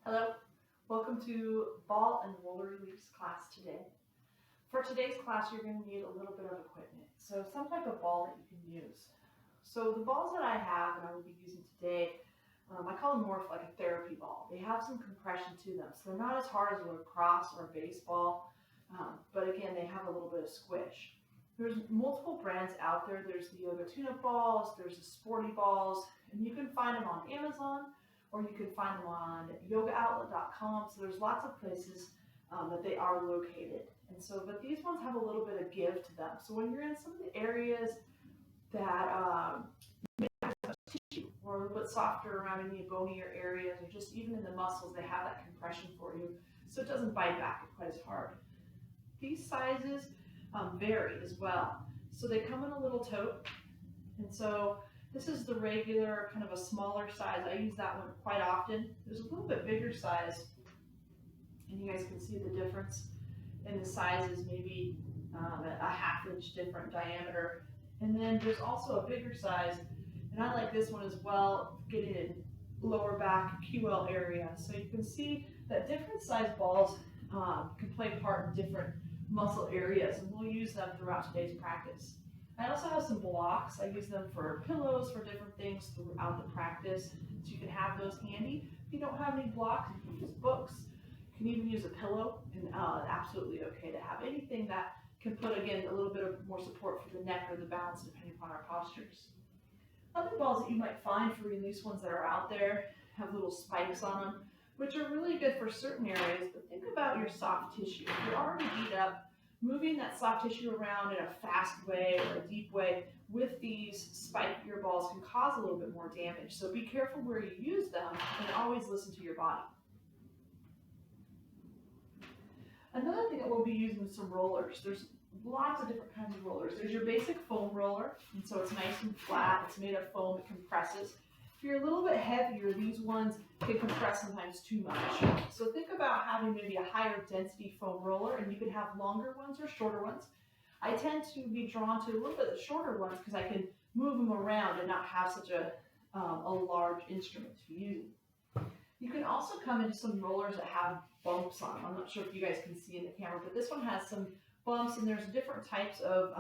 Hello, welcome to ball and roller release class today. For today's class, you're going to need a little bit of equipment. So some type of ball that you can use. So the balls that I have and I will be using today, I call them more like a therapy ball. They have some compression to them. So they're not as hard as a lacrosse or a baseball, but again, they have a little bit of squish. There's multiple brands out there. There's the Yoga Tune-Up balls, there's the sporty balls, and you can find them on Amazon, or you can find them on yogaoutlet.com. So there's lots of places that they are located. And so, but these ones have a little bit of give to them. So when you're in some of the areas that may have tissue or a little bit softer around any bonier areas, or just even in the muscles, they have that compression for you, so it doesn't bite back quite as hard. These sizes vary as well. So they come in a little tote, and so this is the regular kind of a smaller size. I use that one quite often. There's a little bit bigger size, and you guys can see the difference in the sizes, maybe a ½ inch different diameter. And then there's also a bigger size, and I like this one as well, getting in lower back QL area. So you can see that different size balls can play part in different muscle areas, and we'll use them throughout today's practice. I also have some blocks. I use them for pillows, for different things throughout the practice, so you can have those handy. If you don't have any blocks, you can use books. You can even use a pillow, and absolutely okay to have anything that can put, again, a little bit of more support for the neck or the balance, depending upon our postures. Other balls that you might find for release ones that are out there have little spikes on them, which are really good for certain areas, but think about your soft tissue. If you're already beat up, moving that soft tissue around in a fast way or a deep way with these spikier balls can cause a little bit more damage. So be careful where you use them, and always listen to your body. Another thing that we'll be using is some rollers. There's lots of different kinds of rollers. There's your basic foam roller, and so it's nice and flat. It's made of foam, it compresses. If you're a little bit heavier, these ones can compress sometimes too much. So think about having maybe a higher density foam roller, and you can have longer ones or shorter ones. I tend to be drawn to a little bit of the shorter ones because I can move them around and not have such a large instrument to be using. You can also come into some rollers that have bumps on them. I'm not sure if you guys can see in the camera, but this one has some bumps, and there's different types of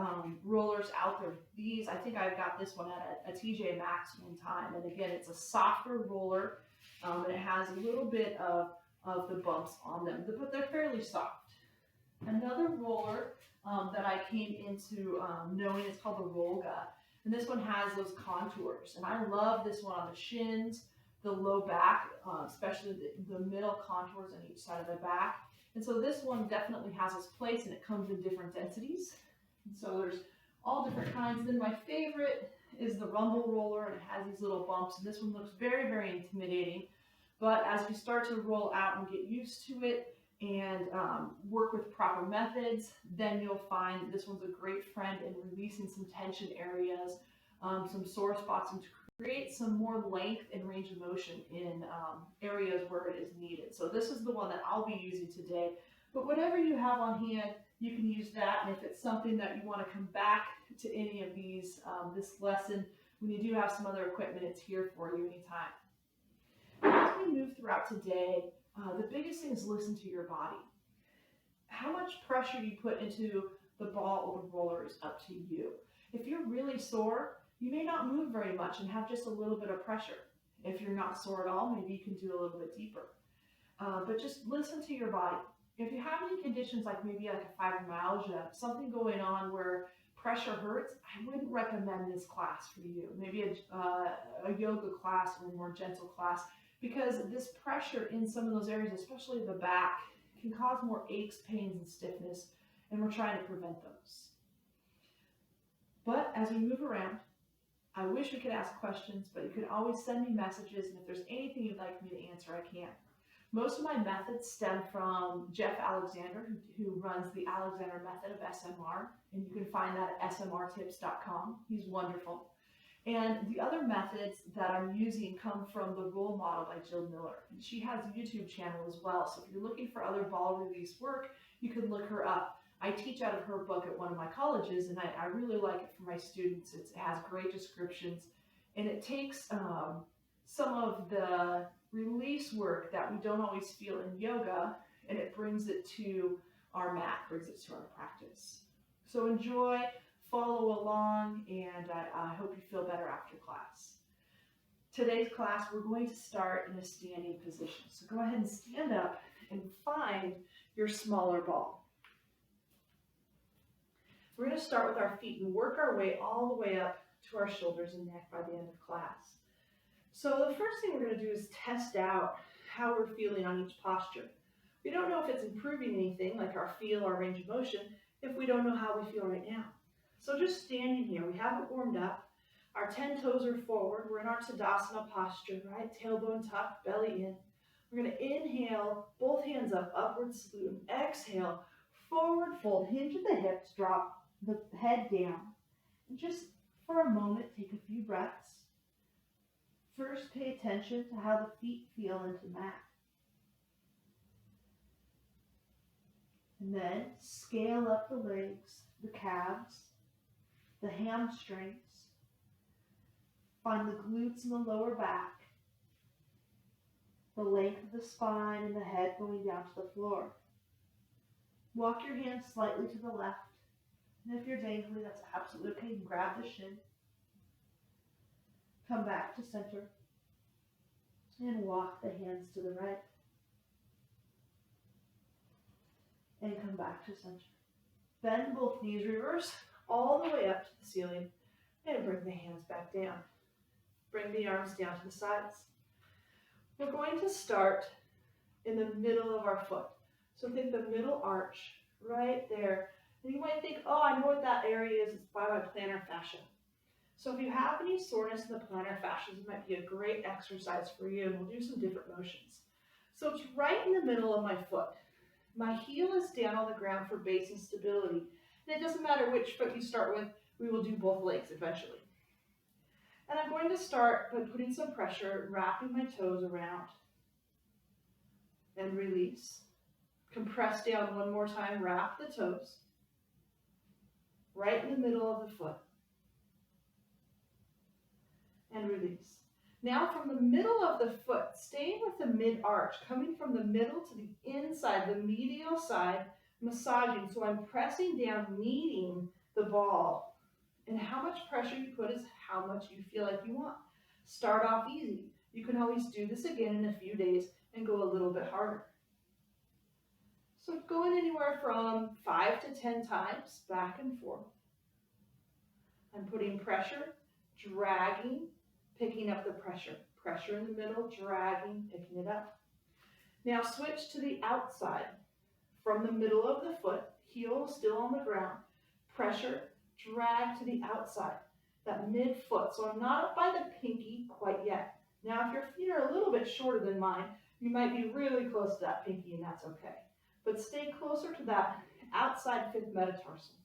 rollers out there. These, I think I've got this one at a TJ Maxx one time, and again, it's a softer roller, and it has a little bit of the bumps on them, but they're fairly soft. Another roller that I came into knowing is called the Rolga, and this one has those contours, and I love this one on the shins, the low back, especially the middle contours on each side of the back. And so this one definitely has its place, and it comes in different densities. And so there's all different kinds. Then my favorite is the rumble roller, and it has these little bumps. And this one looks very, very intimidating. But as we start to roll out and get used to it and work with proper methods, then you'll find that this one's a great friend in releasing some tension areas, some sore spots, and to create some more length and range of motion in areas where it is needed. So this is the one that I'll be using today. But whatever you have on hand, you can use that. And if it's something that you want to come back to any of these, this lesson, when you do have some other equipment, it's here for you anytime. As we move throughout today, the biggest thing is listen to your body. How much pressure you put into the ball or the roller is up to you. If you're really sore, you may not move very much and have just a little bit of pressure. If you're not sore at all, maybe you can do a little bit deeper. But just listen to your body. If you have any conditions like maybe like a fibromyalgia, something going on where pressure hurts, I wouldn't recommend this class for you. Maybe a yoga class or a more gentle class, because this pressure in some of those areas, especially the back, can cause more aches, pains, and stiffness, and we're trying to prevent those. But as we move around, I wish we could ask questions, but you can always send me messages, and if there's anything you'd like me to answer, I can. Most of my methods stem from Jeff Alexander, who runs the Alexander Method of SMR, and you can find that at smrtips.com. He's wonderful. And the other methods that I'm using come from the Role Model by Jill Miller. And she has a YouTube channel as well, so if you're looking for other ball release work, you can look her up. I teach out of her book at one of my colleges, and I really like it for my students. It has great descriptions, and it takes some of the release work that we don't always feel in yoga, and it brings it to our mat, brings it to our practice. So enjoy, follow along, and I hope you feel better after class. Today's class, we're going to start in a standing position. So go ahead and stand up and find your smaller ball. We're going to start with our feet and work our way all the way up to our shoulders and neck by the end of class. So the first thing we're going to do is test out how we're feeling on each posture. We don't know if it's improving anything, like our feel, our range of motion, if we don't know how we feel right now. So just standing here, we haven't warmed up. Our 10 toes are forward. We're in our Tadasana posture, right? Tailbone tucked, belly in. We're going to inhale, both hands up, upward salute. Exhale, forward fold, hinge at the hips, drop the head down. And just for a moment, take a few breaths. First, pay attention to how the feet feel into the mat. And then scale up the legs, the calves, the hamstrings. Find the glutes in the lower back, the length of the spine and the head going down to the floor. Walk your hands slightly to the left. And if you're dangly, that's absolutely okay. You can grab the shin. Come back to center. And walk the hands to the right. And come back to center. Bend both knees, reverse all the way up to the ceiling. And bring the hands back down. Bring the arms down to the sides. We're going to start in the middle of our foot. So think the middle arch right there. And you might think, oh, I know what that area is. It's by my plantar fascia. So if you have any soreness in the plantar fascia, it might be a great exercise for you. And we'll do some different motions. So it's right in the middle of my foot. My heel is down on the ground for base and stability. And it doesn't matter which foot you start with. We will do both legs eventually. And I'm going to start by putting some pressure, wrapping my toes around. And release. Compress down one more time, wrap the toes. Right in the middle of the foot. And release. Now from the middle of the foot, staying with the mid-arch, coming from the middle to the inside, the medial side, massaging. So I'm pressing down, kneading the ball. And how much pressure you put is how much you feel like you want. Start off easy. You can always do this again in a few days and go a little bit harder. So going anywhere from 5 to 10 times, back and forth. I'm putting pressure, dragging, picking up the pressure. Pressure in the middle, dragging, picking it up. Now switch to the outside. From the middle of the foot, heel still on the ground. Pressure, drag to the outside, that mid-foot. So I'm not up by the pinky quite yet. Now, if your feet are a little bit shorter than mine, you might be really close to that pinky, and that's okay. But stay closer to that outside fifth metatarsal.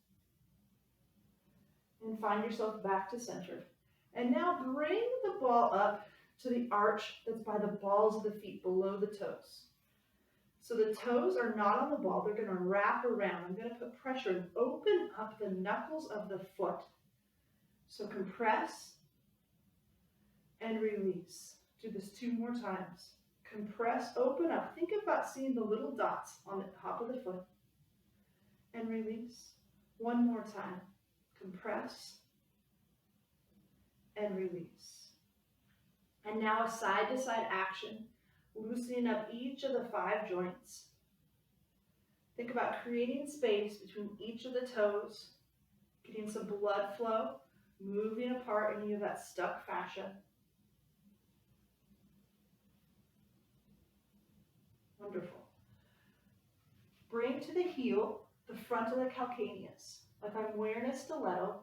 And find yourself back to center. And now bring the ball up to the arch that's by the balls of the feet, below the toes. So the toes are not on the ball. They're going to wrap around. I'm going to put pressure and open up the knuckles of the foot. So compress and release. Do this 2 more times. Compress, open up. Think about seeing the little dots on the top of the foot. And release. 1 more time. Compress and release. And now a side-to-side action. Loosening up each of the 5 joints. Think about creating space between each of the toes, getting some blood flow, moving apart any of that stuck fascia. Wonderful. Bring to the heel the front of the calcaneus, like I'm wearing a stiletto.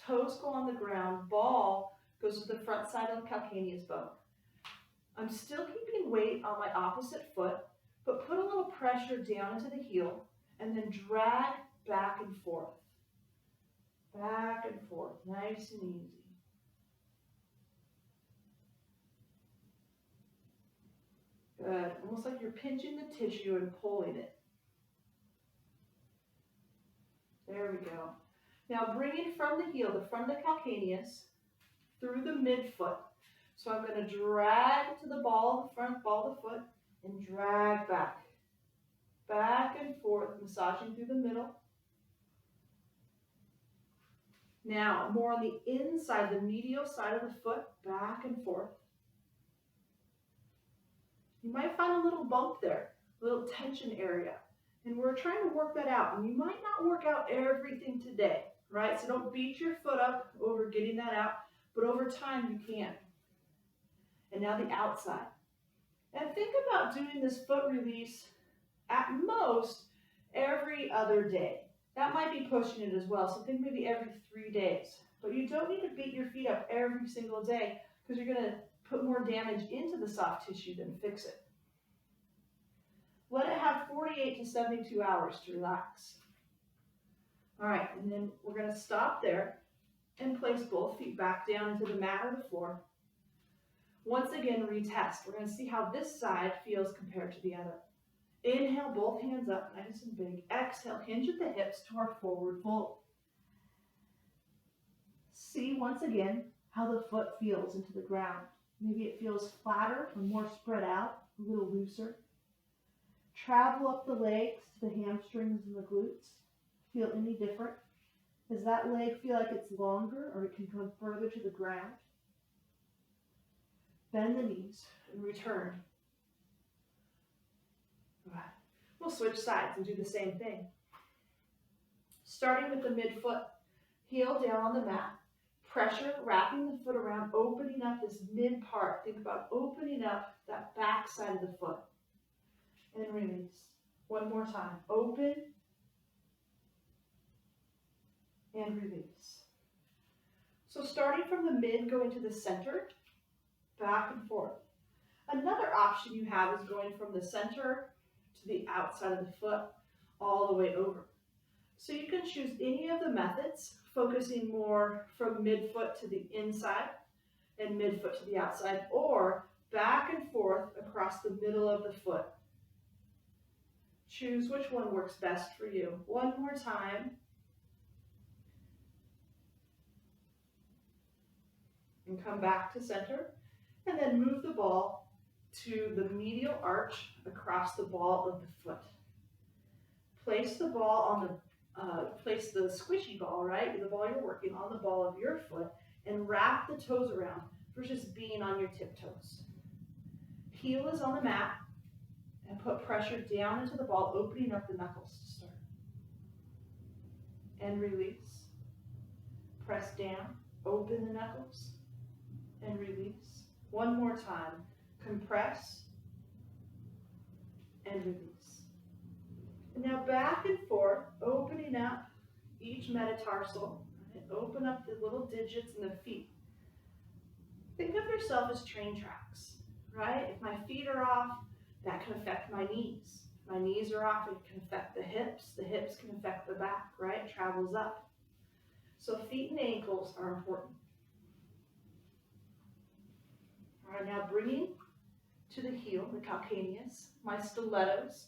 Toes go on the ground, ball goes to the front side of the calcaneus bone. I'm still keeping weight on my opposite foot, but put a little pressure down into the heel and then drag back and forth. Back and forth, nice and easy. Good, almost like you're pinching the tissue and pulling it. There we go. Now bringing from the heel, the front of the calcaneus, through the midfoot. So I'm going to drag to the ball, the front ball of the foot, and drag back. Back and forth, massaging through the middle. Now, more on the inside, the medial side of the foot, back and forth. You might find a little bump there, a little tension area. And we're trying to work that out. And you might not work out everything today, right? So don't beat your foot up over getting that out, but over time you can. And now the outside. And think about doing this foot release at most every other day. That might be pushing it as well. So think maybe every 3 days. But you don't need to beat your feet up every single day because you're going to put more damage into the soft tissue than fix it. Let it have 48 to 72 hours to relax. All right, and then we're going to stop there and place both feet back down into the mat or the floor. Once again, retest. We're going to see how this side feels compared to the other. Inhale, both hands up, nice and big. Exhale, hinge at the hips to our forward fold. See once again how the foot feels into the ground. Maybe it feels flatter or more spread out, a little looser. Travel up the legs to the hamstrings and the glutes. Feel any different? Does that leg feel like it's longer or it can come further to the ground? Bend the knees and return. Right. We'll switch sides and do the same thing. Starting with the midfoot, heel down on the mat. Pressure, wrapping the foot around, opening up this mid part. Think about opening up that back side of the foot. And release. One more time. Open and release. So starting from the mid, going to the center, back and forth. Another option you have is going from the center to the outside of the foot, all the way over. So you can choose any of the methods, focusing more from midfoot to the inside and midfoot to the outside, or back and forth across the middle of the foot. Choose which one works best for you. One more time. And come back to center. And then move the ball to the medial arch across the ball of the foot. Place the ball on the, place the squishy ball, right? The ball you're working on the ball of your foot, and wrap the toes around versus being on your tiptoes. Heel is on the mat. And put pressure down into the ball, opening up the knuckles to start. And release. Press down, open the knuckles, and release. One more time. Compress and release. And now back and forth, opening up each metatarsal. And open up the little digits in the feet. Think of yourself as train tracks, right? If my feet are off, that can affect my knees. If my knees are off, it can affect the hips. The hips can affect the back, right? It travels up. So feet and ankles are important. All right, now bringing to the heel, the calcaneus, my stilettos,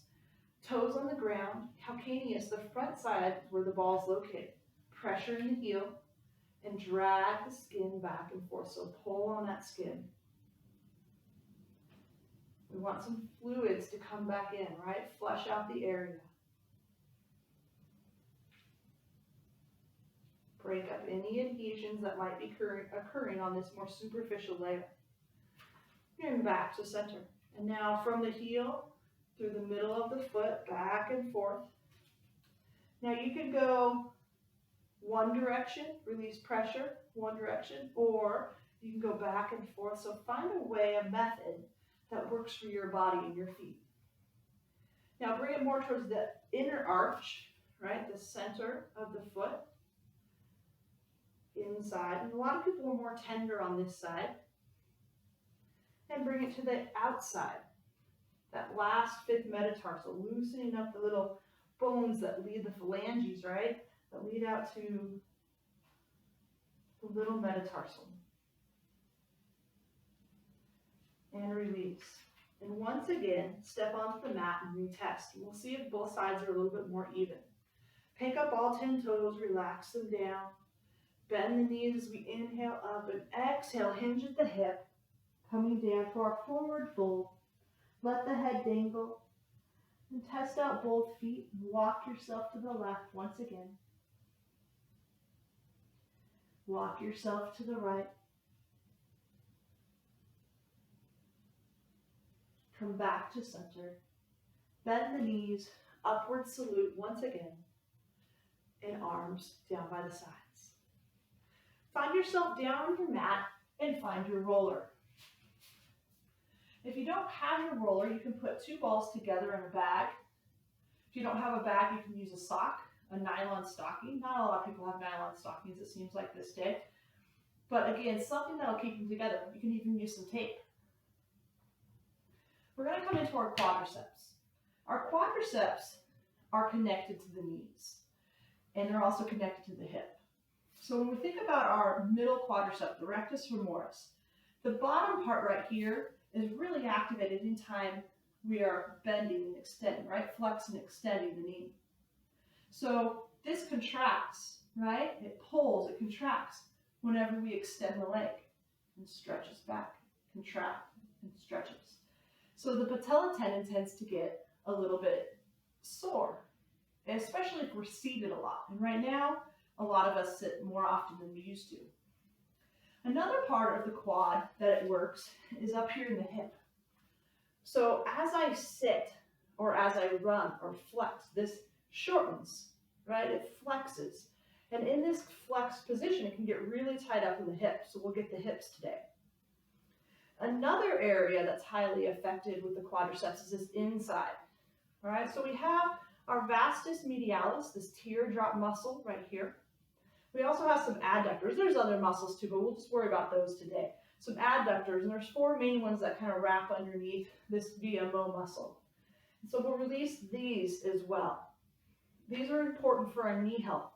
toes on the ground, calcaneus, the front side where the ball is located. Pressure in the heel and drag the skin back and forth. So pull on that skin. We want some fluids to come back in, right? Flush out the area. Break up any adhesions that might be occurring on this more superficial layer. And back to center. And now from the heel through the middle of the foot, back and forth. Now you can go one direction, release pressure, one direction, or you can go back and forth. So find a way, a method that works for your body and your feet. Now bring it more towards the inner arch, right? The center of the foot. Inside. And a lot of people are more tender on this side. And bring it to the outside. That last fifth metatarsal, loosening up the little bones that lead the phalanges, right? That lead out to the little metatarsal. And release. And once again, step onto the mat and retest. And we'll see if both sides are a little bit more even. Pick up all 10 toes, relax them down. Bend the knees as we inhale up and exhale, hinge at the hip. Coming down to our forward fold. Let the head dangle. And test out both feet. Walk yourself to the left once again. Walk yourself to the right. Come back to center. Bend the knees. Upward salute once again. And arms down by the sides. Find yourself down on your mat and find your roller. If you don't have your roller, you can put two balls together in a bag. If you don't have a bag, you can use a sock, a nylon stocking. Not a lot of people have nylon stockings, it seems like this day. But again, something that'll keep them together. You can even use some tape. We're going to come into our quadriceps. Our quadriceps are connected to the knees, and they're also connected to the hip. So when we think about our middle quadricep, the rectus femoris, the bottom part right here is really activated anytime we are bending and extending, right? Flexing and extending the knee. So this contracts, right? It pulls, it contracts whenever we extend the leg and stretches back, contract and stretches. So the patella tendon tends to get a little bit sore, especially if we're seated a lot. And right now, a lot of us sit more often than we used to. Another part of the quad that it works is up here in the hip. So as I sit or as I run or flex, this shortens, right? It flexes. And in this flexed position, it can get really tied up in the hips. So we'll get the hips today. Another area that's highly affected with the quadriceps is this inside. All right, so we have our vastus medialis, this teardrop muscle right here. We also have some adductors. There's other muscles too, but we'll just worry about those today. Some adductors, and there's four main ones that kind of wrap underneath this VMO muscle. And so we'll release these as well. These are important for our knee health.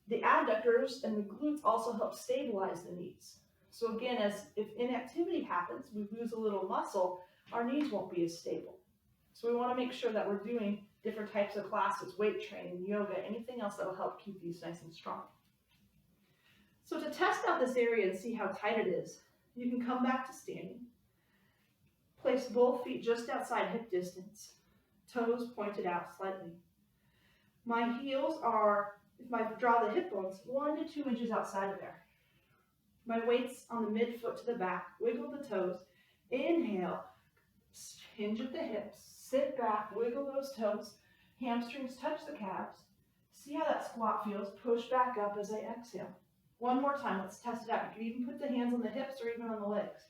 The adductors and the glutes also help stabilize the knees. So again, if inactivity happens, we lose a little muscle, our knees won't be as stable. So we want to make sure that we're doing different types of classes, weight training, yoga, anything else that will help keep these nice and strong. So to test out this area and see how tight it is, you can come back to standing. Place both feet just outside hip distance, toes pointed out slightly. My heels are, if I draw the hip bones, 1 to 2 inches outside of there. My weight's on the midfoot to the back, wiggle the toes, inhale, hinge at the hips, sit back, wiggle those toes, hamstrings touch the calves. See how that squat feels, push back up as I exhale. One more time, let's test it out. You can even put the hands on the hips or even on the legs.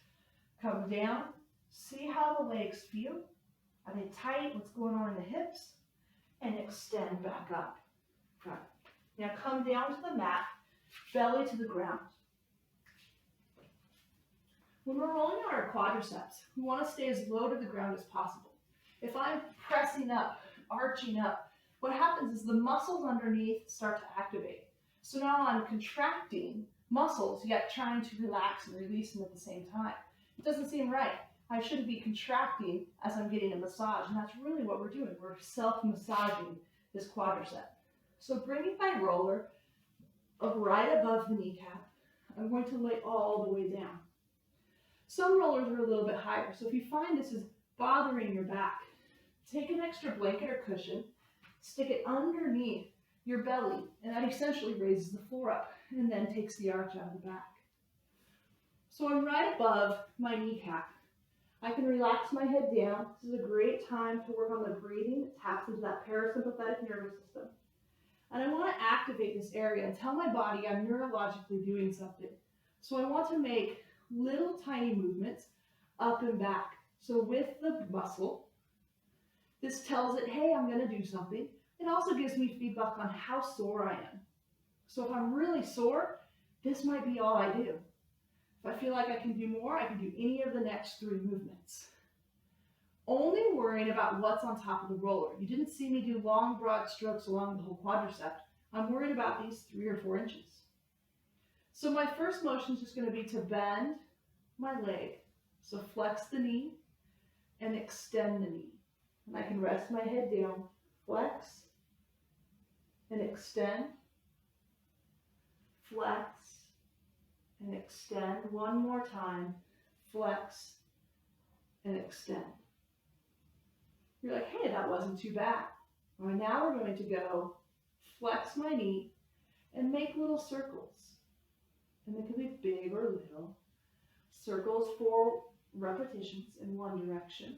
Come down, see how the legs feel. Are they tight? What's going on in the hips? And extend back up. Good. Now come down to the mat, belly to the ground. When we're rolling out our quadriceps, we want to stay as low to the ground as possible. If I'm pressing up, arching up, what happens is the muscles underneath start to activate. So now I'm contracting muscles, yet trying to relax and release them at the same time. It doesn't seem right. I shouldn't be contracting as I'm getting a massage, and that's really what we're doing. We're self-massaging this quadricep. So bringing my roller up right above the kneecap, I'm going to lay all the way down. Some rollers are a little bit higher, so if you find this is bothering your back, take an extra blanket or cushion, stick it underneath your belly, and that essentially raises the floor up and then takes the arch out of the back. So I'm right above my kneecap. I can relax my head down. This is a great time to work on the breathing. It taps into that parasympathetic nervous system. And I want to activate this area and tell my body I'm neurologically doing something. So I want to make little tiny movements up and back. So with the muscle, this tells it, hey, I'm going to do something. It also gives me feedback on how sore I am. So if I'm really sore, this might be all I do. If I feel like I can do more, I can do any of the next 3 movements. Only worrying about what's on top of the roller. You didn't see me do long, broad strokes along the whole quadricep. I'm worried about these 3 or 4 inches. So my first motion is just going to be to bend my leg. So flex the knee and extend the knee. And I can rest my head down, flex and extend, flex and extend. One more time, flex, and extend. You're like, hey, that wasn't too bad. All right, now we're going to go flex my knee and make little circles. And they can be big or little. Circles 4 repetitions in one direction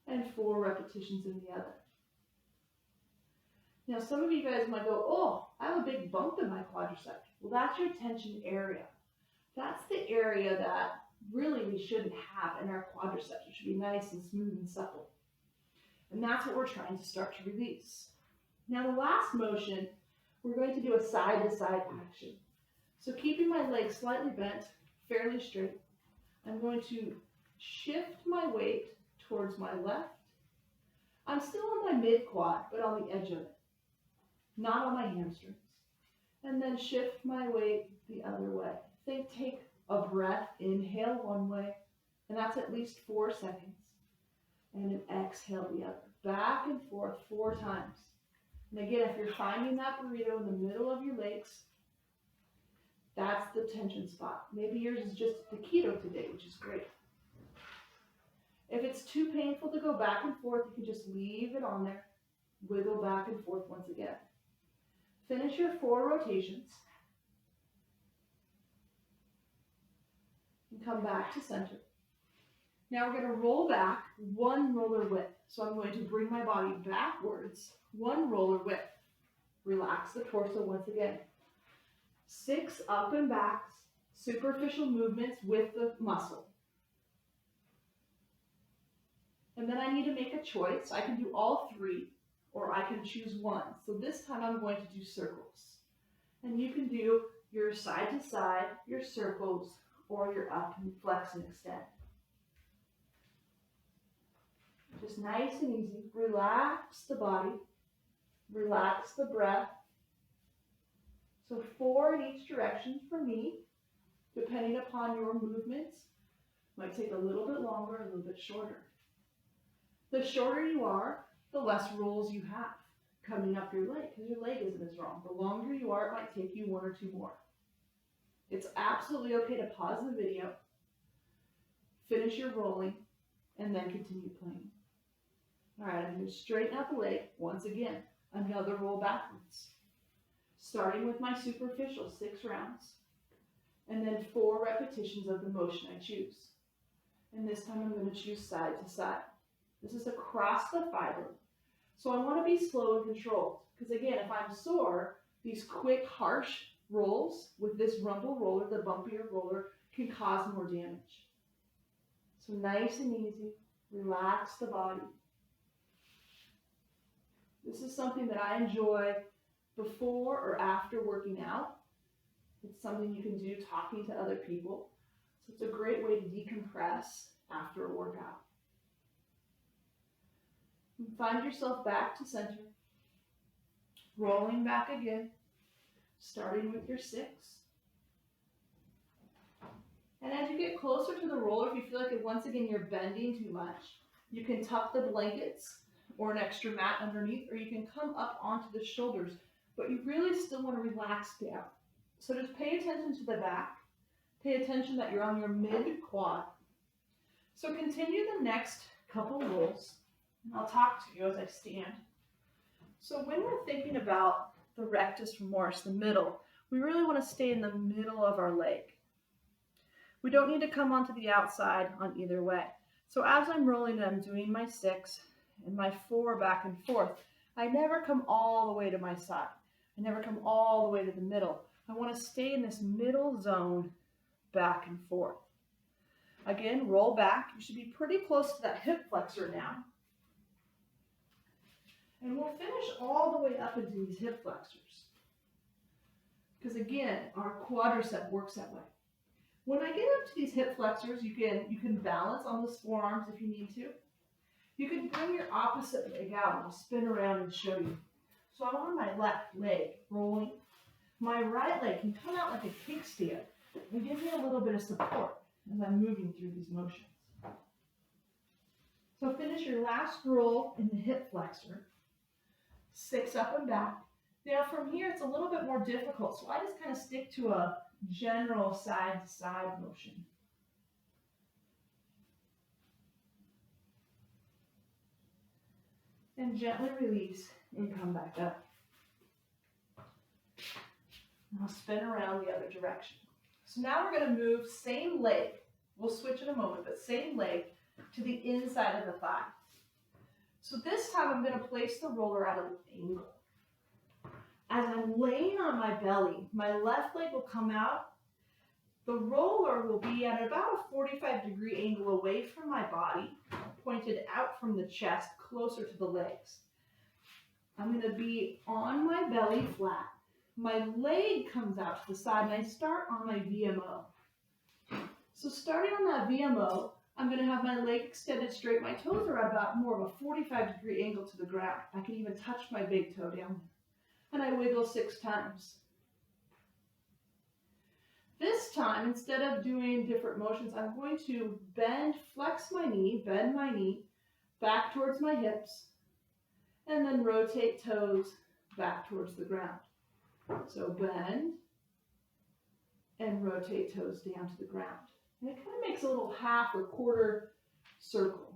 and 4 repetitions in the other. Now, some of you guys might go, oh, I have a big bump in my quadricep. Well, that's your tension area. That's the area that really we shouldn't have in our quadriceps. It should be nice and smooth and supple. And that's what we're trying to start to release. Now, the last motion, we're going to do a side-to-side action. So keeping my legs slightly bent, fairly straight, I'm going to shift my weight towards my left. I'm still on my mid-quad, but on the edge of it, not on my hamstrings. And then shift my weight the other way. Take a breath, inhale one way, and that's at least 4 seconds. And then exhale the other. Back and forth 4 times. And again, if you're finding that burrito in the middle of your legs, that's the tension spot. Maybe yours is just the keto today, which is great. If it's too painful to go back and forth, you can just leave it on there. Wiggle back and forth once again. Finish your 4 rotations. And come back to center. Now we're going to roll back 1 roller width. So I'm going to bring my body backwards 1 roller width. Relax the torso once again. 6 up and backs, superficial movements with the muscle. And then I need to make a choice. I can do all 3, or I can choose 1. So this time I'm going to do circles. And you can do your side to side, your circles, or your up and flex and extend. Just nice and easy. Relax the body. Relax the breath. So 4 in each direction for me, depending upon your movements. Might take a little bit longer, a little bit shorter. The shorter you are, the less rolls you have coming up your leg, because your leg isn't as long. The longer you are, it might take you 1 or 2 more. It's absolutely okay to pause the video, finish your rolling, and then continue playing. All right, I'm going to straighten out the leg. Once again, another roll backwards. Starting with my superficial 6 rounds, and then 4 repetitions of the motion I choose. And this time I'm going to choose side to side. This is across the fiber. So I want to be slow and controlled, because again, if I'm sore, these quick, harsh rolls with this rumble roller, the bumpier roller, can cause more damage. So nice and easy, relax the body. This is something that I enjoy before or after working out. It's something you can do talking to other people. So it's a great way to decompress after a workout. And find yourself back to center. Rolling back again. Starting with your 6. And as you get closer to the roller, if you feel like once again you're bending too much, you can tuck the blankets or an extra mat underneath, or you can come up onto the shoulders, but you really still want to relax down. So just pay attention to the back. Pay attention that you're on your mid-quad. So continue the next couple rolls, and I'll talk to you as I stand. So when we're thinking about the rectus femoris, the middle, we really want to stay in the middle of our leg. We don't need to come onto the outside on either way. So as I'm rolling, I'm doing my 6 and my 4 back and forth. I never come all the way to my side. I never come all the way to the middle. I want to stay in this middle zone back and forth. Again, roll back. You should be pretty close to that hip flexor now. And we'll finish all the way up into these hip flexors. Because again, our quadricep works that way. When I get up to these hip flexors, you can balance on those forearms if you need to. You can bring your opposite leg out, and I'll spin around and show you. So I'm on my left leg, rolling. My right leg can come out like a kickstand and give me a little bit of support as I'm moving through these motions. So finish your last roll in the hip flexor. 6 up and back. Now from here, it's a little bit more difficult, so I just kind of stick to a general side to side motion. And gently release and come back up. Now spin around the other direction. So now we're going to move same leg. We'll switch in a moment, but same leg to the inside of the thigh. So this time I'm going to place the roller at an angle. As I'm laying on my belly, my left leg will come out. The roller will be at about a 45-degree angle away from my body, pointed out from the chest, closer to the legs. I'm going to be on my belly flat. My leg comes out to the side, and I start on my VMO. So starting on that VMO, I'm going to have my leg extended straight. My toes are at about more of a 45-degree angle to the ground. I can even touch my big toe down. And I wiggle 6 times. This time, instead of doing different motions, I'm going to flex my knee, bend my knee back towards my hips, and then rotate toes back towards the ground. So bend and rotate toes down to the ground. And it kind of makes a little half or quarter circle.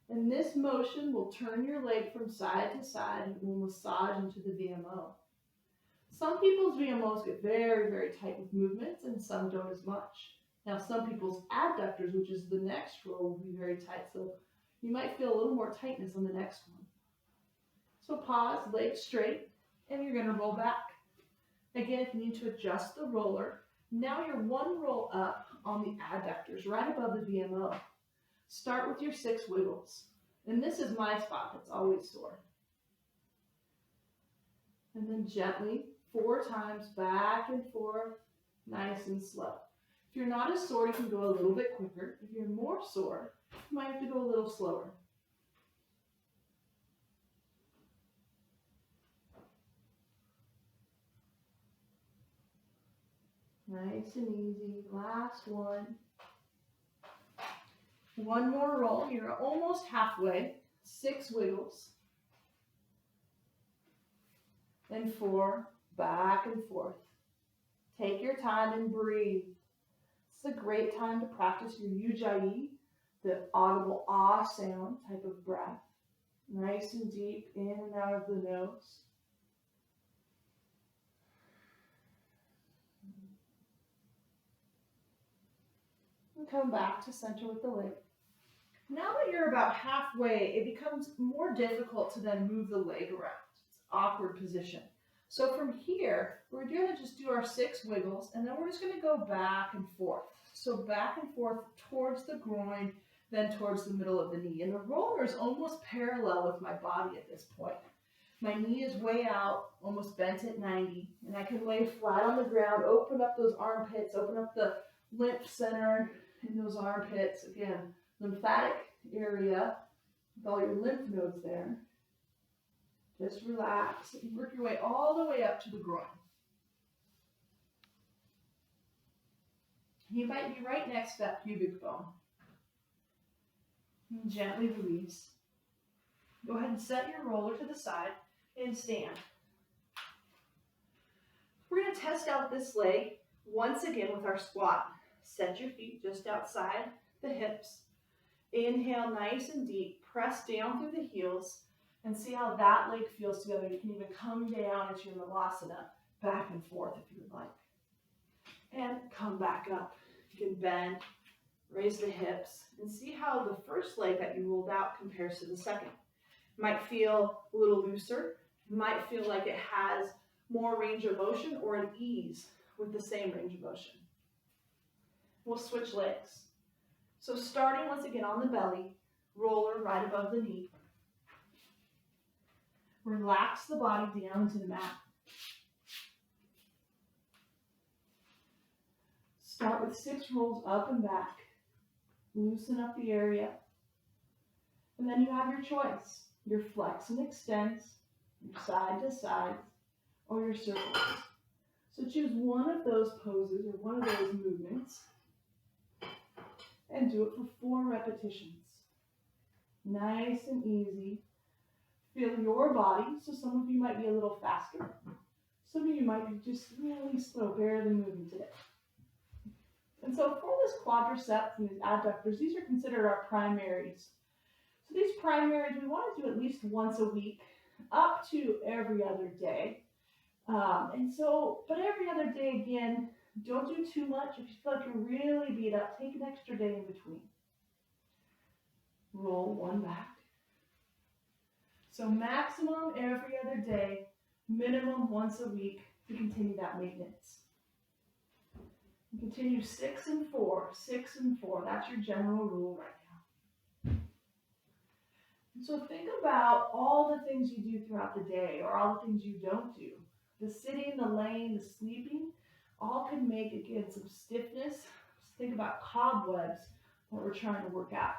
And this motion will turn your leg from side to side and will massage into the VMO. Some people's VMOs get very, very tight with movements and some don't as much. Now some people's adductors, which is the next row, will be very tight. So you might feel a little more tightness on the next one. So pause, legs straight, and you're going to roll back. Again, if you need to adjust the roller, now you're one roll up on the adductors, right above the VMO. Start with your 6 wiggles. And this is my spot that's always sore. And then gently, 4 times, back and forth, nice and slow. If you're not as sore, you can go a little bit quicker. If you're more sore, you might have to go a little slower. Nice and easy. Last one. One more roll. You're almost halfway. 6 wiggles. And 4, back and forth. Take your time and breathe. It's a great time to practice your Ujjayi, the audible ah sound type of breath. Nice and deep in and out of the nose. And come back to center with the leg. Now that you're about halfway, it becomes more difficult to then move the leg around. It's an awkward position. So from here, we're going to just do our 6 wiggles, and then we're just going to go back and forth. So back and forth towards the groin, then towards the middle of the knee. And the roller is almost parallel with my body at this point. My knee is way out, almost bent at 90, and I can lay flat on the ground, open up those armpits, open up the lymph center in those armpits. Again, lymphatic area with all your lymph nodes there. Just relax and work your way all the way up to the groin. You might be right next to that pubic bone. And gently release. Go ahead and set your roller to the side and stand. We're going to test out this leg once again with our squat. Set your feet just outside the hips. Inhale nice and deep. Press down through the heels and see how that leg feels together. You can even come down into your Malasana, back and forth if you would like. And come back up. You can bend, raise the hips, and see how the first leg that you rolled out compares to the second. It might feel a little looser. It might feel like it has more range of motion or an ease with the same range of motion. We'll switch legs. So starting once again on the belly, roller right above the knee. Relax the body down to the mat. Start with 6 rolls up and back. Loosen up the area. And then you have your choice. Your flex and extends, your side to sides, or your circles. So choose one of those poses or one of those movements and do it for 4 repetitions. Nice and easy. Feel your body. So some of you might be a little faster. Some of you might be just really slow, barely moving today. And so for this quadriceps and these adductors, these are considered our primaries. So these primaries, we want to do at least once a week, up to every other day. But every other day, again, don't do too much. If you feel like you're really beat up, take an extra day in between. Roll one back. So maximum every other day, minimum once a week to continue that maintenance. And continue 6 and 4, 6 and 4. That's your general rule right now. And so think about all the things you do throughout the day, or all the things you don't do. The sitting, the laying, the sleeping, all can make, again, some stiffness. Just think about cobwebs when we're trying to work out.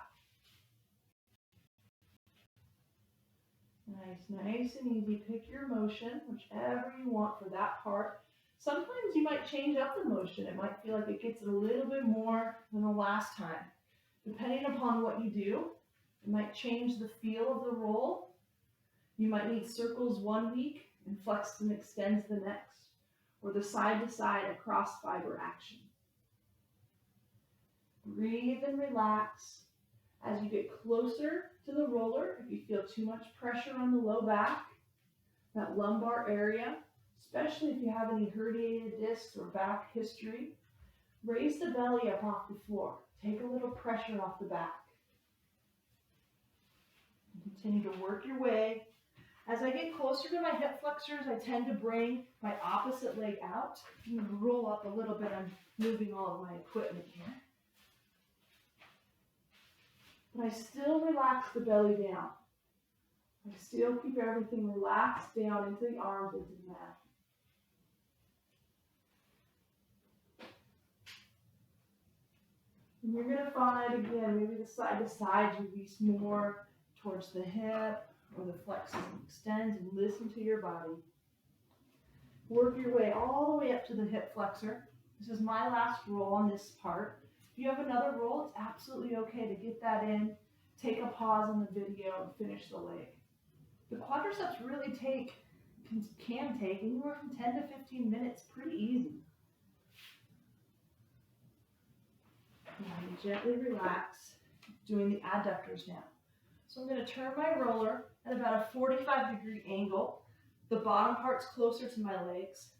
Nice and easy. Pick your motion, whichever you want for that part. Sometimes you might change up the motion. It might feel like it gets a little bit more than the last time. Depending upon what you do, it might change the feel of the roll. You might need circles one week and flex and extends the next, or the side to side across fiber action. Breathe and relax. As you get closer to the roller, if you feel too much pressure on the low back, that lumbar area, especially if you have any herniated discs or back history, raise the belly up off the floor. Take a little pressure off the back. Continue to work your way. As I get closer to my hip flexors, I tend to bring my opposite leg out. I'm going to roll up a little bit. I'm moving all of my equipment here. But I still relax the belly down. I still keep everything relaxed down into the arms, into the mat. And you're going to find, again, maybe the side to side, you release more towards the hip, or the flexes and extends, and listen to your body. Work your way all the way up to the hip flexor. This is my last roll on this part. If you have another roll, it's absolutely okay to get that in, take a pause on the video, and finish the leg. The quadriceps really can take anywhere from 10 to 15 minutes, pretty easy. Now you gently relax, doing the adductors now. So I'm going to turn my roller at about a 45-degree angle. The bottom part's closer to my legs.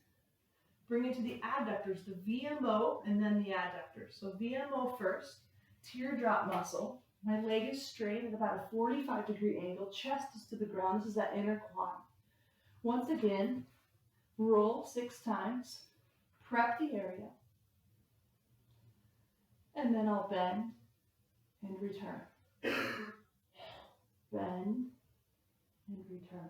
Bring it to the adductors, the VMO and then the adductors. So VMO first, teardrop muscle. My leg is straight at about a 45-degree angle. Chest is to the ground. This is that inner quad. Once again, roll 6 times. Prep the area. And then I'll bend and return. Bend and return.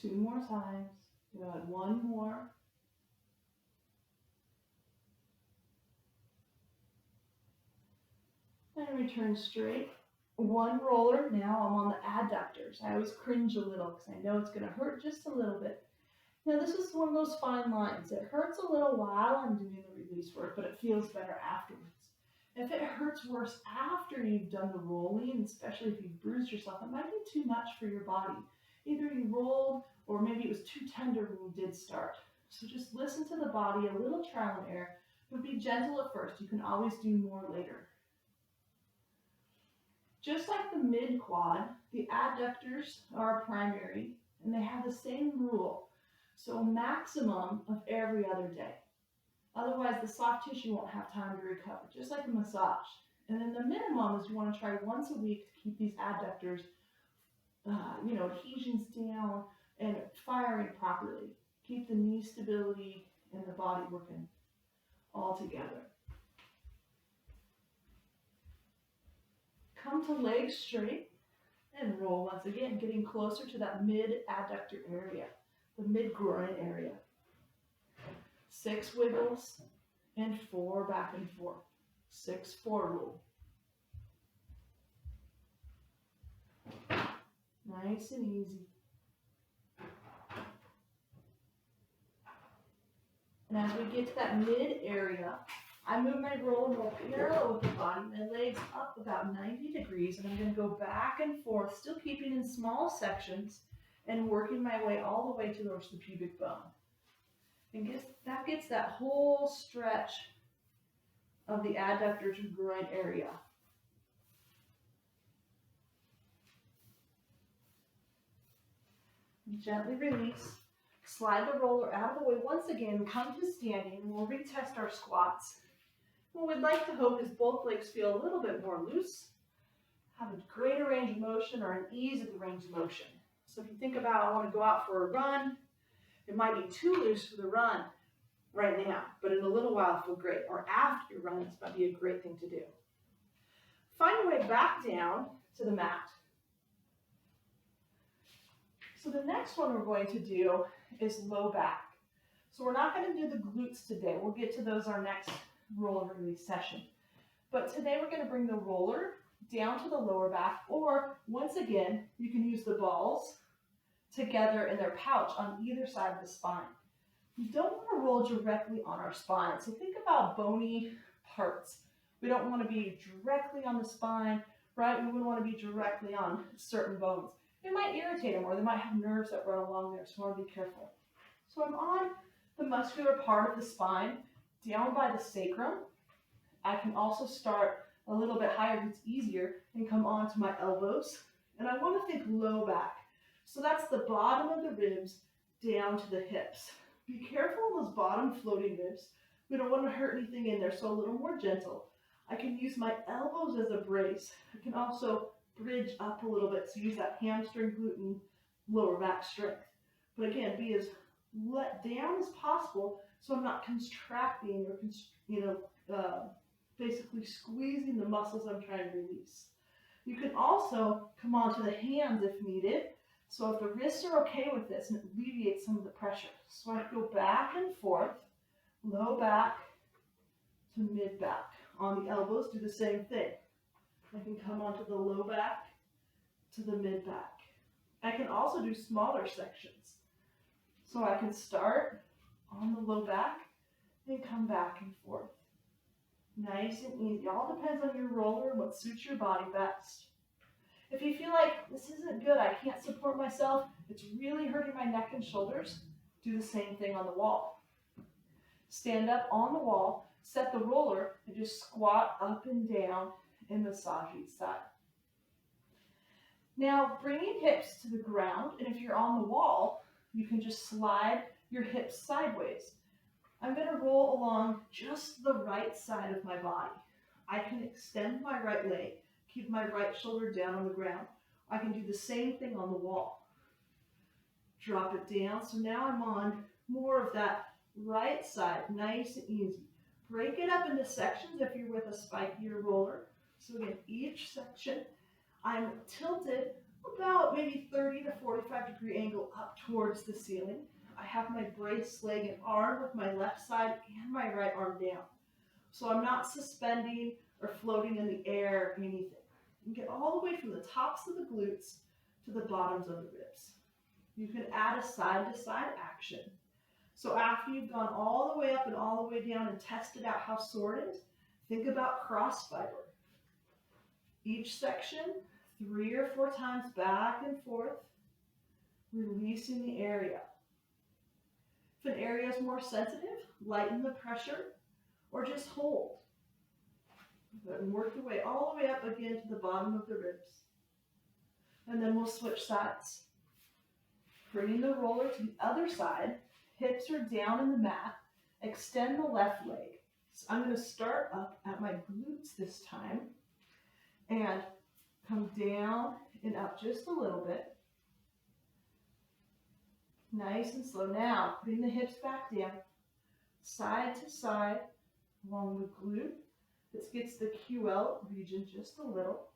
2 more times. Good. 1 more. And return straight. 1 roller. Now I'm on the adductors. I always cringe a little because I know it's going to hurt just a little bit. Now this is one of those fine lines. It hurts a little while I'm doing the release work, but it feels better afterwards. If it hurts worse after you've done the rolling, especially if you've bruised yourself, it might be too much for your body. Either you rolled or maybe it was too tender when you did start. So just listen to the body, a little trial and error, but be gentle at first. You can always do more later. Just like the mid quad, the adductors are primary and they have the same rule. So maximum of every other day. Otherwise, the soft tissue won't have time to recover, just like a massage. And then the minimum is you want to try once a week to keep these adductors, adhesions down and firing properly. Keep the knee stability and the body working all together. Come to legs straight and roll once again, getting closer to that mid-adductor area, the mid-groin area. 6 wiggles and 4 back and forth. 6-4 rule. Nice and easy. And as we get to that mid area, I move my roller parallel with the body, my legs up about 90 degrees, and I'm going to go back and forth, still keeping in small sections, and working my way all the way towards the pubic bone. And that gets that whole stretch of the adductor to groin area. Gently release. Slide the roller out of the way. Once again, come to standing, and we'll retest our squats. What we'd like to hope is both legs feel a little bit more loose, have a greater range of motion or an ease of the range of motion. So if you think about, I want to go out for a run, it might be too loose for the run right now, but in a little while it'll feel great. Or after your run, this might be a great thing to do. Find your way back down to the mat. So the next one we're going to do is low back. So we're not going to do the glutes today. We'll get to those our next roller release session. But today we're going to bring the roller down to the lower back, or once again, you can use the balls together in their pouch on either side of the spine. We don't want to roll directly on our spine. So think about bony parts. We don't want to be directly on the spine, right? We wouldn't want to be directly on certain bones. It might irritate them, or they might have nerves that run along there, so we want to be careful. So I'm on the muscular part of the spine, down by the sacrum. I can also start a little bit higher if it's easier and come onto my elbows. And I want to think low back. So that's the bottom of the ribs down to the hips. Be careful of those bottom floating ribs. We don't want to hurt anything in there, so a little more gentle. I can use my elbows as a brace. I can also bridge up a little bit, so use that hamstring, glute, lower back strength. But again, be as let down as possible so I'm not contracting or basically squeezing the muscles I'm trying to release. You can also come onto the hands if needed. So if the wrists are okay with this, and it alleviates some of the pressure. So I go back and forth, low back to mid back. On the elbows, do the same thing. I can come onto the low back to the mid back. I can also do smaller sections. So I can start on the low back and come back and forth. Nice and easy. All depends on your roller and what suits your body best. If you feel like this isn't good, I can't support myself, it's really hurting my neck and shoulders, do the same thing on the wall. Stand up on the wall, set the roller, and just squat up and down and massage each side. Now, bringing hips to the ground, and if you're on the wall, you can just slide your hips sideways. I'm going to roll along just the right side of my body. I can extend my right leg, keep my right shoulder down on the ground. I can do the same thing on the wall. Drop it down. So now I'm on more of that right side, nice and easy. Break it up into sections if you're with a spikier roller. So again, each section, I'm tilted about maybe 30 to 45 degree angle up towards the ceiling. I have my brace leg and arm with my left side and my right arm down. So I'm not suspending or floating in the air or anything. You can get all the way from the tops of the glutes to the bottoms of the ribs. You can add a side-to-side action. So after you've gone all the way up and all the way down and tested out how sore it is, think about cross fiber. Each section, 3 or 4 times back and forth, releasing the area. If an area is more sensitive, lighten the pressure or just hold. And work your way all the way up again to the bottom of the ribs. And then we'll switch sides. Bringing the roller to the other side, hips are down in the mat, extend the left leg. So I'm going to start up at my glutes this time and come down and up just a little bit. Nice and slow. Now, putting the hips back down, side to side along the glute. This gets the QL region just a little.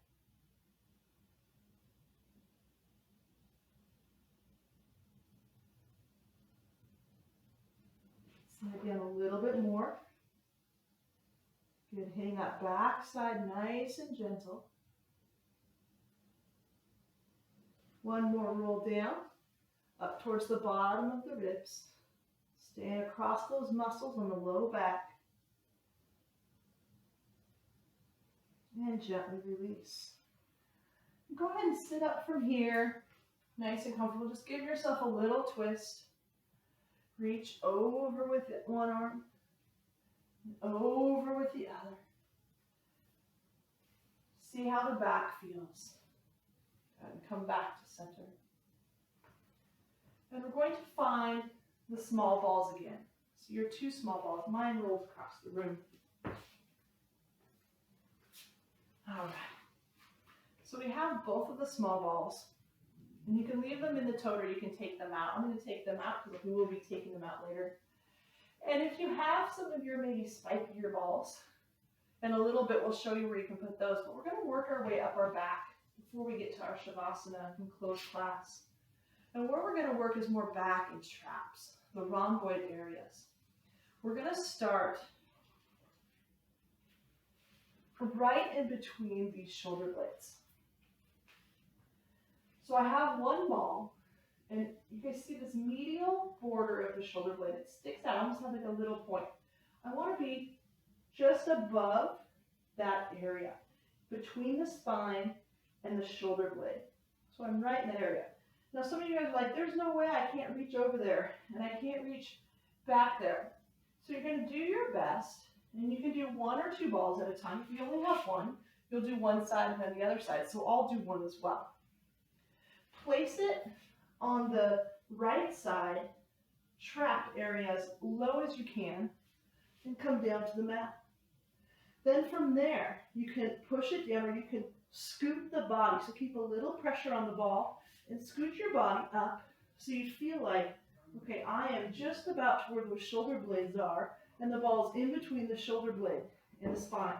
Slide down a little bit more. Good, hitting that back side nice and gentle. One more roll down, up towards the bottom of the ribs. Staying across those muscles on the low back. And gently release. Go ahead and sit up from here. Nice and comfortable. Just give yourself a little twist. Reach over with one arm, over with the other. See how the back feels. And come back to center. And we're going to find the small balls again. So your two small balls. Mine rolls across the room. All right. So we have both of the small balls. And you can leave them in the tote or you can take them out. I'm going to take them out because we will be taking them out later. And if you have some of your maybe spikier balls, in a little bit we'll show you where you can put those. But we're going to work our way up our back before we get to our Shavasana and close class. And where we're going to work is more back and traps, the rhomboid areas. We're going to start right in between these shoulder blades. So I have one ball, and you guys see this medial border of the shoulder blade. It sticks out, almost has like a little point. I want to be just above that area, between the spine and the shoulder blade. So I'm right in that area. Now some of you guys are like, there's no way I can't reach over there, and I can't reach back there. So you're going to do your best, and you can do one or two balls at a time. If you only have one, you'll do one side and then the other side. So I'll do one as well. Place it on the right side, trap area as low as you can, and come down to the mat. Then from there, you can push it down or you can scoop the body. So keep a little pressure on the ball and scoot your body up so you feel like, okay, I am just about to where those shoulder blades are, and the ball's in between the shoulder blade and the spine.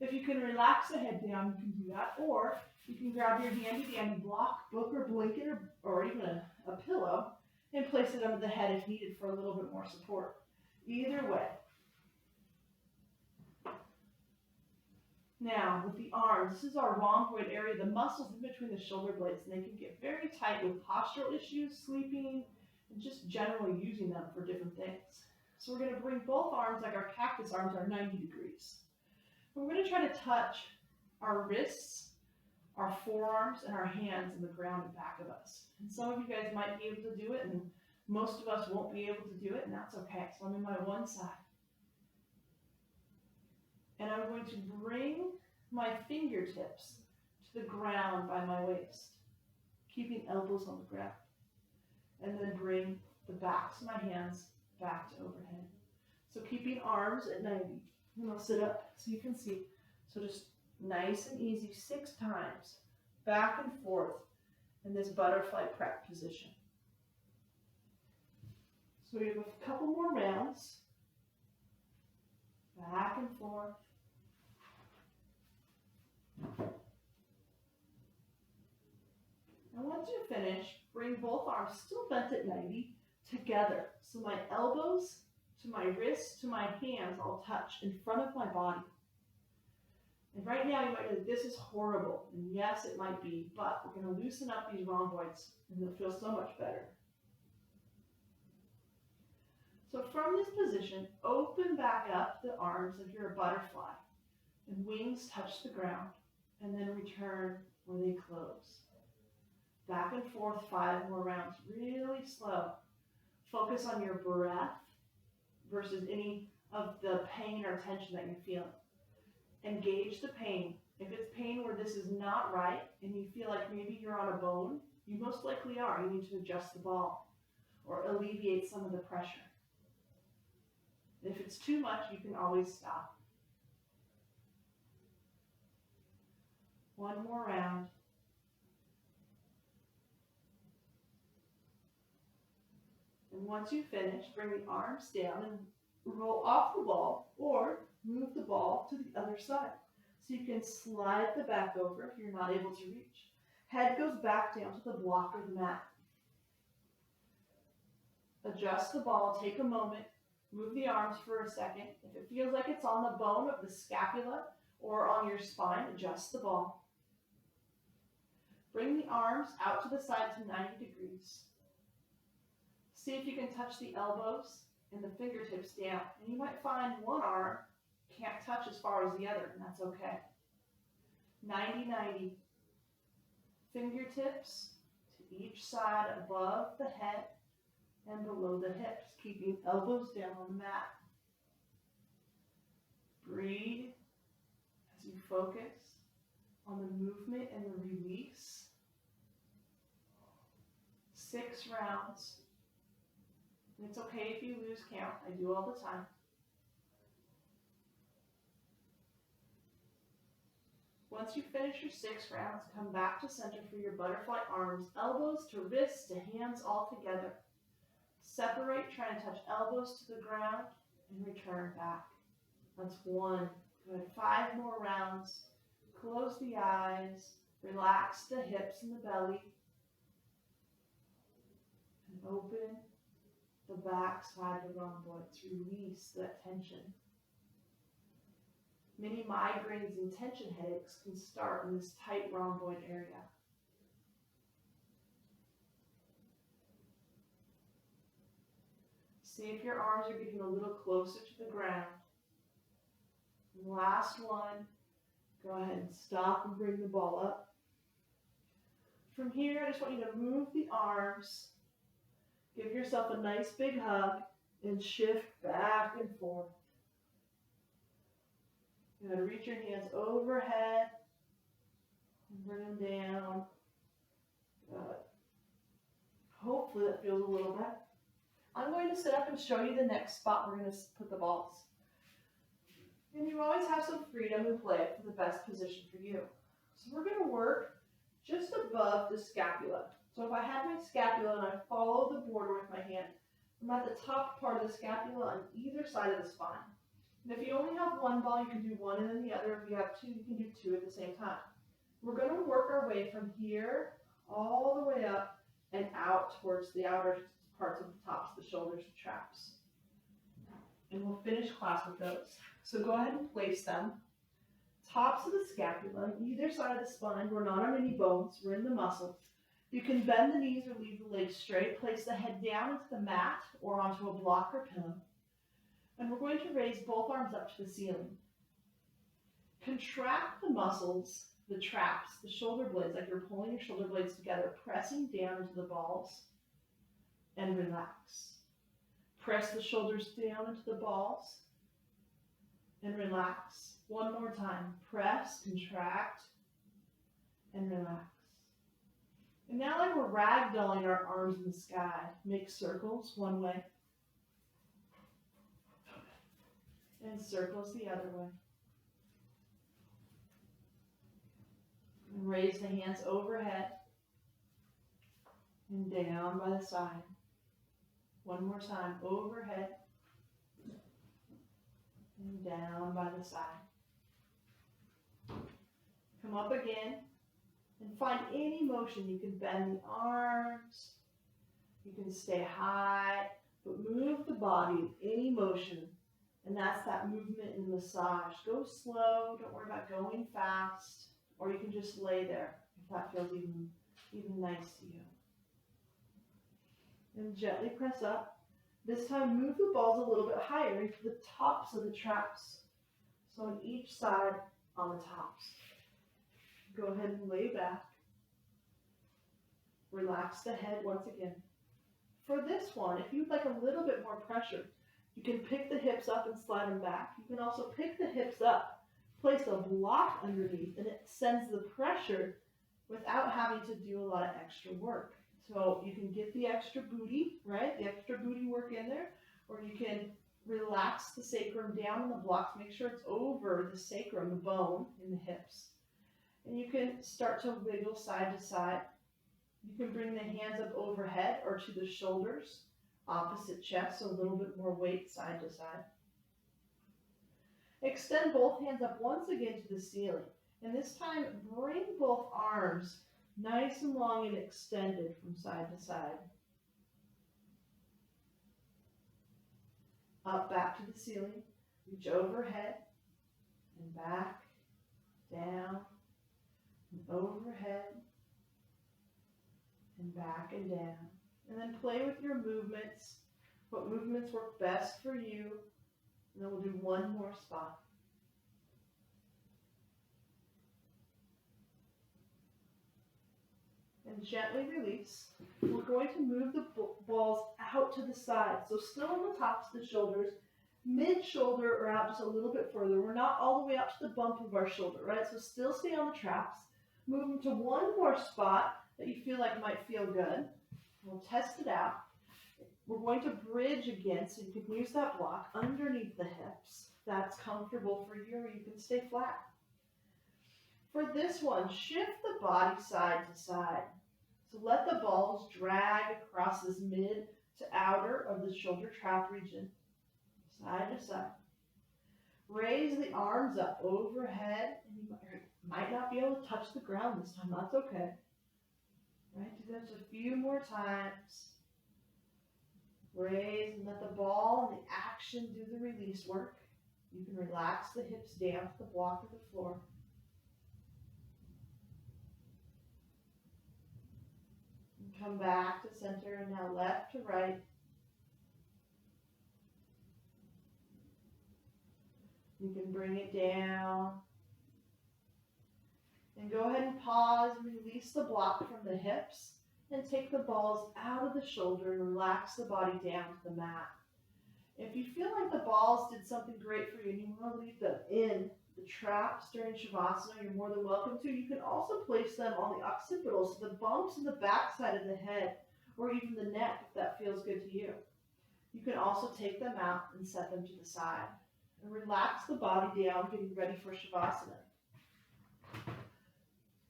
If you can relax the head down, you can do that, or you can grab your handy-dandy block, book, or blanket, or even a pillow, and place it under the head if needed for a little bit more support. Either way. Now, with the arms, this is our rhomboid area, the muscles in between the shoulder blades, and they can get very tight with postural issues, sleeping, and just generally using them for different things. So we're going to bring both arms, like our cactus arms, are 90 degrees. And we're going to try to touch our wrists, our forearms, and our hands in the ground and back of us. And some of you guys might be able to do it, and most of us won't be able to do it, and that's okay. So I'm in my one side. And I'm going to bring my fingertips to the ground by my waist, keeping elbows on the ground. And then bring the backs of my hands back to overhead. So keeping arms at 90. And I'll sit up so you can see. So just nice and easy, 6 times, back and forth in this butterfly prep position. So we have a couple more rounds, back and forth. And once you finish, bring both arms, still bent at 90, together. So my elbows to my wrists to my hands all touch in front of my body. And right now you might go, this is horrible. And yes, it might be, but we're going to loosen up these rhomboids and they'll feel so much better. So from this position, open back up the arms like you're a butterfly. And wings touch the ground. And then return where they close. Back and forth 5 more rounds, really slow. Focus on your breath versus any of the pain or tension that you're feeling. Engage the pain. If it's pain where this is not right and you feel like maybe you're on a bone, you most likely are. You need to adjust the ball or alleviate some of the pressure. If it's too much, you can always stop. One more round. And once you finish, bring the arms down and roll off the ball or move the ball to the other side. So you can slide the back over if you're not able to reach. Head goes back down to the block or the mat. Adjust the ball, take a moment, move the arms for a second. If it feels like it's on the bone of the scapula or on your spine, adjust the ball. Bring the arms out to the side to 90 degrees. See if you can touch the elbows and the fingertips down. And you might find one arm can't touch as far as the other, and that's okay. 90-90. Fingertips to each side above the head and below the hips, keeping elbows down on the mat. Breathe as you focus on the movement and the release. 6 rounds. And it's okay if you lose count. I do all the time. Once you finish your 6 rounds, come back to center for your butterfly arms, elbows to wrists to hands all together. Separate, try and touch elbows to the ground, and return back. That's 1. Good. 5 more rounds. Close the eyes, relax the hips and the belly, and open the back side of the rhomboids. Release that tension. Many migraines and tension headaches can start in this tight rhomboid area. See if your arms are getting a little closer to the ground. And last one, go ahead and stop and bring the ball up. From here, I just want you to move the arms, give yourself a nice big hug, and shift back and forth. You're going to reach your hands overhead and bring them down. Good. Hopefully that feels a little better. I'm going to sit up and show you the next spot we're going to put the balls. And you always have some freedom and play for the best position for you. So we're going to work just above the scapula. So if I have my scapula and I follow the border with my hand, I'm at the top part of the scapula on either side of the spine. And if you only have one ball, you can do one and then the other. If you have 2, you can do 2 at the same time. We're going to work our way from here all the way up and out towards the outer parts of the tops, the shoulders, the traps. And we'll finish class with those. So go ahead and place them. Tops of the scapula on either side of the spine. We're not on any bones, we're in the muscles. You can bend the knees or leave the legs straight. Place the head down into the mat or onto a block or pillow. And we're going to raise both arms up to the ceiling. Contract the muscles, the traps, the shoulder blades, like you're pulling your shoulder blades together, pressing down into the balls, and relax. Press the shoulders down into the balls, and relax. One more time. Press, contract, and relax. And now like we're ragdolling our arms in the sky. Make circles one way, and circles the other way. And raise the hands overhead and down by the side. One more time, overhead and down by the side. Come up again and find any motion. You can bend the arms, you can stay high, but move the body in any motion. And that's that movement and massage. Go slow, don't worry about going fast, or you can just lay there if that feels even nice to you. And gently press up. This time move the balls a little bit higher into the tops of the traps. So on each side on the tops. Go ahead and lay back. Relax the head once again. For this one, if you'd like a little bit more pressure, you can pick the hips up and slide them back. You can also pick the hips up, place a block underneath, and it sends the pressure without having to do a lot of extra work. So you can get the extra booty, right? The extra booty work in there, or you can relax the sacrum down in the blocks. Make sure it's over the sacrum, the bone in the hips. And you can start to wiggle side to side. You can bring the hands up overhead or to the shoulders, opposite chest, so a little bit more weight side to side. Extend both hands up once again to the ceiling. And this time, bring both arms nice and long and extended from side to side. Up back to the ceiling. Reach overhead and back, down, and overhead, and back and down. And then play with your movements. What movements work best for you. And then we'll do one more spot. and gently release. We're going to move the balls out to the side. So still on the tops of the shoulders, mid-shoulder or out just a little bit further. We're not all the way up to the bump of our shoulder, right? So still stay on the traps. Moving to one more spot that you feel like might feel good. We'll test it out. We're going to bridge again, so you can use that block underneath the hips. That's comfortable for you, or you can stay flat. For this one, shift the body side to side. So let the balls drag across this mid to outer of the shoulder trap region, side to side. Raise the arms up overhead, and you might not be able to touch the ground this time. That's okay. Right? Do this a few more times. Raise and let the ball and the action do the release work. You can relax the hips down to the block or the floor. And come back to center, and now left to right. You can bring it down. And go ahead and pause and release the block from the hips and take the balls out of the shoulder and relax the body down to the mat. If you feel like the balls did something great for you and you want to leave them in the traps during Shavasana, you're more than welcome to. You can also place them on the occipitals, so the bumps in the back side of the head or even the neck if that feels good to you. You can also take them out and set them to the side. And relax the body down, getting ready for Shavasana.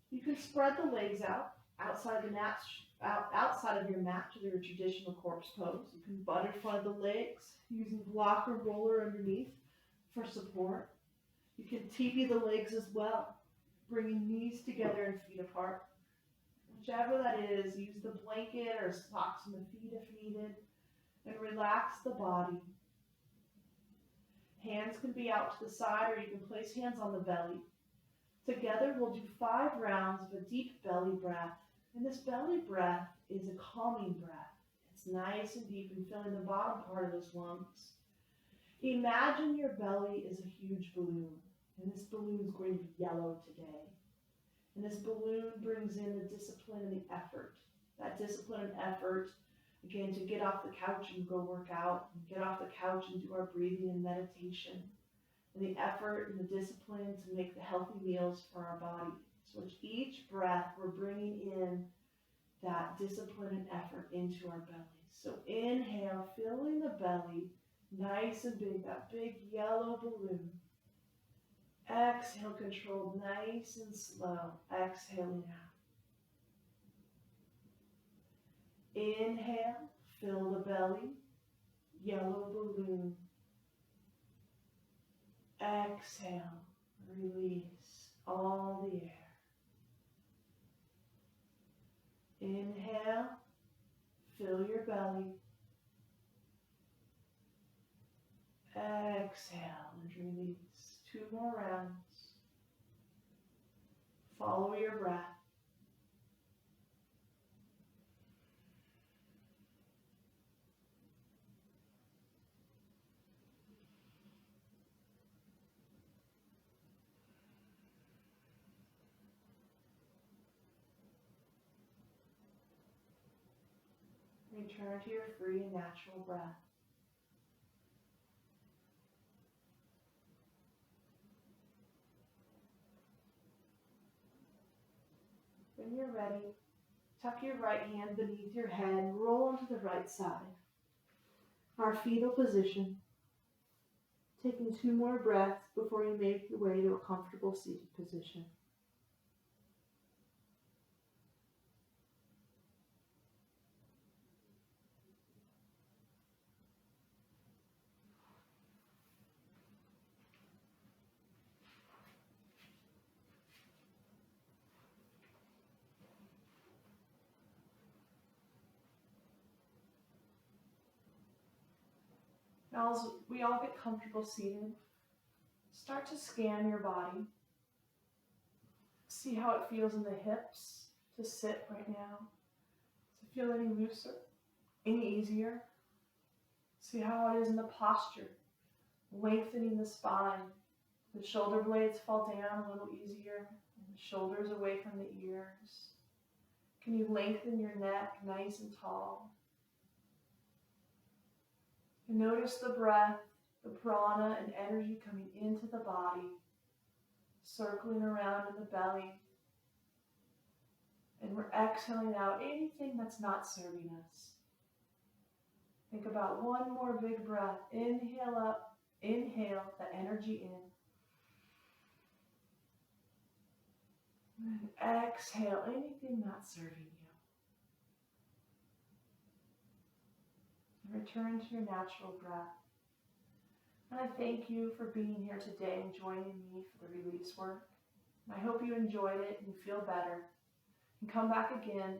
You can spread the legs out outside the mat, outside of your mat to your traditional corpse pose. You can butterfly the legs using block or roller underneath for support. You can teepee the legs as well, bringing knees together and feet apart. Whichever that is, use the blanket or socks on the feet if needed, and relax the body. Hands can be out to the side, or you can place hands on the belly. Together, we'll do 5 rounds of a deep belly breath. And this belly breath is a calming breath. It's nice and deep and filling the bottom part of those lungs. Imagine your belly is a huge balloon, and this balloon is going to be yellow today. And this balloon brings in the discipline and the effort. That discipline and effort, again, to get off the couch and go work out, and get off the couch and do our breathing and meditation. And the effort and the discipline to make the healthy meals for our body. So with each breath, we're bringing in that discipline and effort into our belly. So inhale, filling the belly, nice and big, that big yellow balloon. Exhale, controlled, nice and slow, exhaling out. Inhale, fill the belly, yellow balloon. Exhale, release all the air. Inhale, fill your belly. Exhale and release. 2 more rounds. Follow your breath. Return to your free and natural breath. When you're ready, tuck your right hand beneath your head, roll onto the right side. Our fetal position. Taking 2 more breaths before you make your way to a comfortable seated position. Now, as we all get comfortable seated, start to scan your body. See how it feels in the hips to sit right now. Does it feel any looser, any easier? See how it is in the posture, lengthening the spine. The shoulder blades fall down a little easier, and the shoulders away from the ears. Can you lengthen your neck nice and tall? And notice the breath, the prana and energy coming into the body, circling around in the belly. And we're exhaling out anything that's not serving us. Think about one more big breath. Inhale up, inhale that energy in. And exhale anything not serving you. And return to your natural breath. And I thank you for being here today and joining me for the release work. And I hope you enjoyed it and feel better. And come back again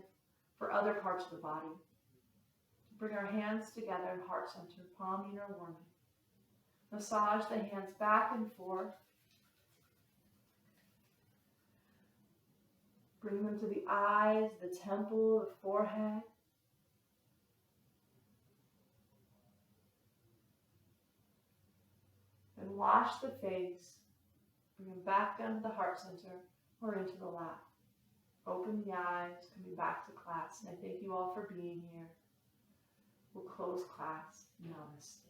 for other parts of the body. Bring our hands together in heart center, palming or warming. Massage the hands back and forth. Bring them to the eyes, the temple, the forehead. And wash the face. Bring them back down to the heart center or into the lap. Open the eyes, coming back to class. And I thank you all for being here. We'll close class. Namaste.